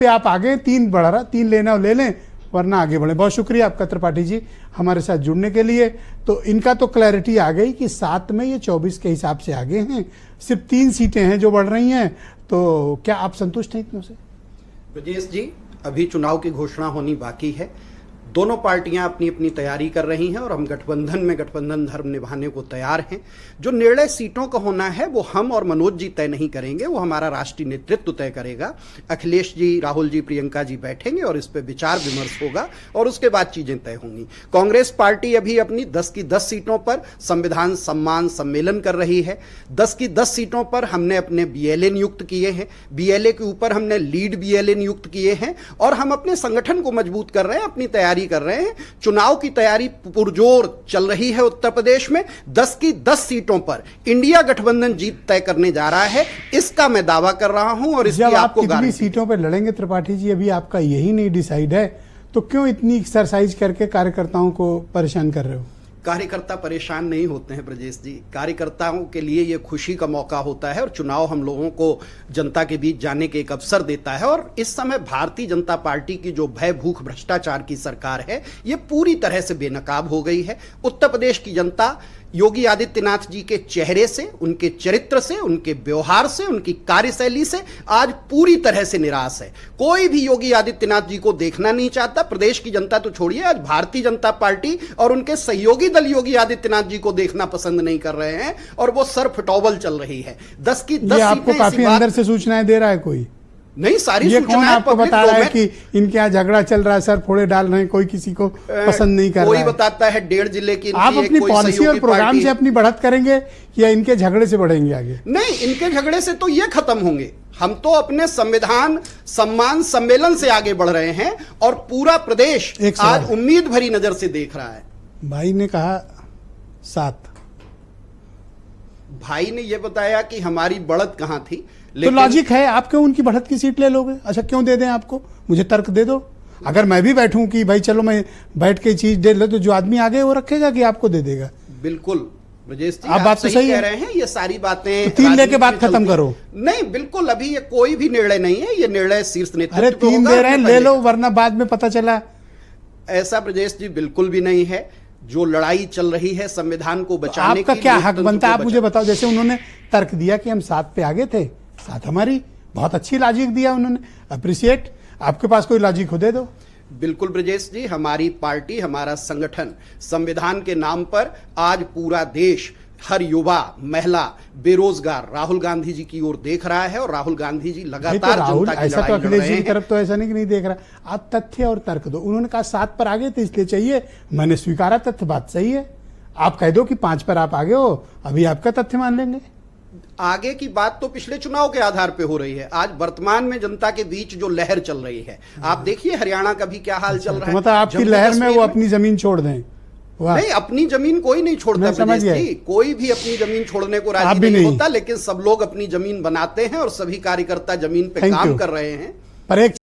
पे आप आगे 3 बढ़ रहा, 3 लेना ले लें वरना आगे बढ़े। बहुत शुक्रिया आपका त्रिपाठी जी हमारे साथ जुड़ने के लिए। तो इनका तो क्लैरिटी आ गई कि 7 में ये 24 के हिसाब से आगे हैं, सिर्फ 3 सीटें हैं जो बढ़ रही हैं। तो क्या आप संतुष्ट हैं इतनों से? ब्रजेश जी, अभी चुनाव की घोषणा होनी बाकी है। दोनों पार्टियां अपनी अपनी तैयारी कर रही हैं और हम गठबंधन में गठबंधन धर्म निभाने को तैयार हैं। जो निर्णय सीटों का होना है वो हम और मनोज जी तय नहीं करेंगे, वो हमारा राष्ट्रीय नेतृत्व तय करेगा। अखिलेश जी, राहुल जी, प्रियंका जी बैठेंगे और इस पर विचार विमर्श होगा और उसके बाद चीजें तय होंगी। कांग्रेस पार्टी अभी अपनी 10 की 10 सीटों पर संविधान सम्मान सम्मेलन कर रही है। 10 की 10 सीटों पर हमने अपने BLA नियुक्त किए हैं, BLA के ऊपर हमने लीड BLA नियुक्त किए हैं और हम अपने संगठन को मजबूत कर रहे हैं, अपनी तैयारी कर रहे हैं। चुनाव की तैयारी पुरजोर चल रही है उत्तर प्रदेश में। 10 की 10 सीटों पर इंडिया गठबंधन जीत तय करने जा रहा है, इसका मैं दावा कर रहा हूं और इसकी आपको कितनी सीटों पर लड़ेंगे त्रिपाठी जी, अभी आपका यही नहीं डिसाइड है, तो क्यों इतनी एक्सरसाइज करके कार्यकर्ताओं को परेशान कर रहे हो? कार्यकर्ता परेशान नहीं होते हैं ब्रजेश जी। कार्यकर्ताओं के लिए ये खुशी का मौका होता है और चुनाव हम लोगों को जनता के बीच जाने के एक अवसर देता है। और इस समय भारतीय जनता पार्टी की जो भय भूख भ्रष्टाचार की सरकार है ये पूरी तरह से बेनकाब हो गई है। उत्तर प्रदेश की जनता योगी आदित्यनाथ जी के चेहरे से, उनके चरित्र से, उनके व्यवहार से, उनकी कार्यशैली से आज पूरी तरह से निराश है। कोई भी योगी आदित्यनाथ जी को देखना नहीं चाहता। प्रदेश की जनता तो छोड़िए, आज भारतीय जनता पार्टी और उनके सहयोगी दल योगी आदित्यनाथ जी को देखना पसंद नहीं कर रहे हैं और वो सर फटौबल चल रही है। 10 की 10 आपको काफी अंदर से सूचनाएं दे रहा है कोई? नहीं, सारी ये कौन आपको बता रहा है कि इनके यहाँ झगड़ा चल रहा है, सर फोड़े डाल रहे हैं, कोई किसी को पसंद नहीं कर रहा है? कोई बताता है 1.5 जिले की आप अपनी पॉलिसी और प्रोग्राम से अपनी बढ़त करेंगे या इनके झगड़े से बढ़ेंगे आगे? नहीं, इनके झगड़े से तो ये खत्म होंगे। हम तो अपने संविधान सम्मान सम्मेलन से आगे बढ़ रहे हैं और पूरा प्रदेश आज उम्मीद भरी नजर से देख रहा है। भाई ने कहा 7, भाई ने यह बताया कि हमारी बढ़त कहां थी। तो लॉजिक है, आप क्यों उनकी बढ़त की सीट ले लोगे? अच्छा, क्यों दे दें आपको? मुझे तर्क दे दो। अगर मैं भी बैठूं कि भाई चलो मैं बैठ के चीज दे ले, तो जो आदमी आगे वो रखेगा कि आपको दे देगा? बिल्कुल ब्रजेश जी, आप बात तो सही कह रहे हैं। ये सारी बातें तो 3 लेके बात खत्म करो। नहीं, बिल्कुल अभी ये कोई भी निर्णय नहीं है, ये निर्णय शीर्ष नेतृत्व। अरे 3 दे रहे हैं, ले लो, वरना बाद में पता चला। ऐसा ब्रजेश जी बिल्कुल भी नहीं है। जो लड़ाई चल रही है संविधान को बचाने की, आपका क्या हक बनता है? आप मुझे बताओ। जैसे उन्होंने तर्क दिया कि हम 7 पे आगे थे, 7 हमारी, बहुत अच्छी लॉजिक दिया उन्होंने, अप्रिशिएट। आपके पास कोई लॉजिक हो दे दो। बिल्कुल ब्रजेश जी, हमारी पार्टी, हमारा संगठन संविधान के नाम पर आज पूरा देश, हर युवा, महिला, बेरोजगार राहुल गांधी जी की ओर देख रहा है और राहुल गांधी जी लगातार जनता की लड़ाई लड़ रहे हैं। की तरफ तो ऐसा नहीं कि नहीं देख रहा। आप तथ्य और तर्क दो। उन्होंने कहा 7 पर आगे थे इसलिए चाहिए, मैंने स्वीकारा, तथ्य बात सही है। आप कह दो कि 5 पर आप आगे हो, अभी आपका तथ्य मान लेंगे। आगे की बात तो पिछले चुनाव के आधार पे हो रही है। आज वर्तमान में जनता के बीच जो लहर चल रही है, आप देखिए हरियाणा का भी क्या हाल चल रहा है। मतलब आपकी लहर में वो अपनी जमीन छोड़ दें? नहीं, अपनी जमीन कोई नहीं छोड़ता ब्रजेश जी, कोई भी अपनी जमीन छोड़ने को राजी नहीं होता, लेकिन सब लोग अपनी जमीन बनाते हैं और सभी कार्यकर्ता जमीन पे काम कर रहे हैं। पर एक